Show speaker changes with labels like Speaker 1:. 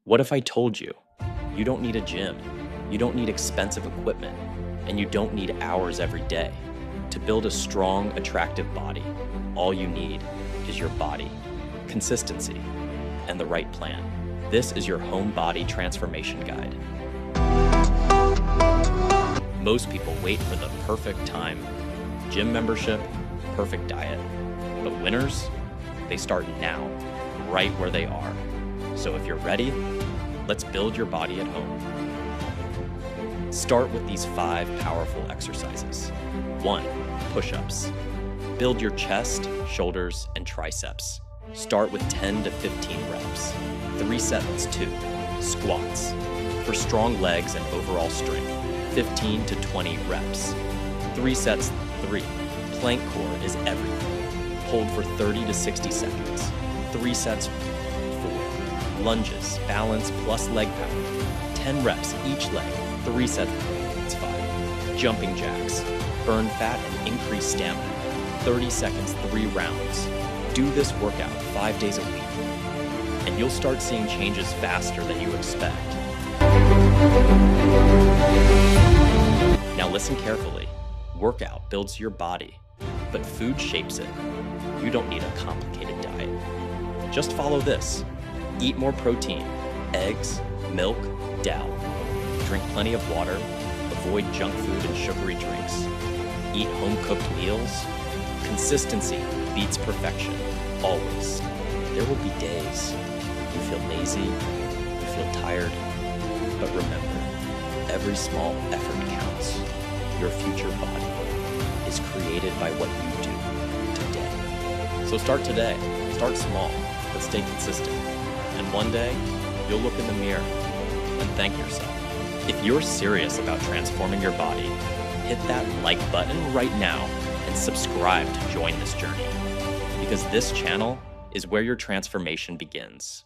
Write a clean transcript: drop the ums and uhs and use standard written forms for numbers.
Speaker 1: What if I told you, you don't need a gym, you don't need expensive equipment, and you don't need hours every day to build a strong, attractive body? All you need is your body, consistency, and the right plan. This is your home body transformation guide. Most people wait for the perfect time, gym membership, perfect diet. But winners, they start now, right where they are. So if you're ready, let's build your body at home. Start with these 5 powerful exercises. 1. Push-ups. Build your chest, shoulders, and triceps. Start with 10 to 15 reps. 3 sets 2. Squats. For strong legs and overall strength, 15 to 20 reps. 3 sets 3. Plank core is everything. Hold for 30 to 60 seconds. 3 sets 4. Lunges, balance plus leg power. 10 reps each leg. 3 sets 5. Jumping jacks. Burn fat and increase stamina. 30 seconds, 3 rounds. Do this workout 5 days a week, and you'll start seeing changes faster than you expect. Now listen carefully. Workout builds your body, but food shapes it. You don't need a complicated diet. Just follow this. Eat more protein, eggs, milk, dal. Drink plenty of water. Avoid junk food and sugary drinks. Eat home-cooked meals. Consistency beats perfection, always. There will be days you feel lazy, you feel tired, but remember, every small effort counts. Your future body is created by what you do today. So start today. Start small, but stay consistent. And one day, you'll look in the mirror and thank yourself. If you're serious about transforming your body, hit that like button right now and subscribe to join this journey. Because this channel is where your transformation begins.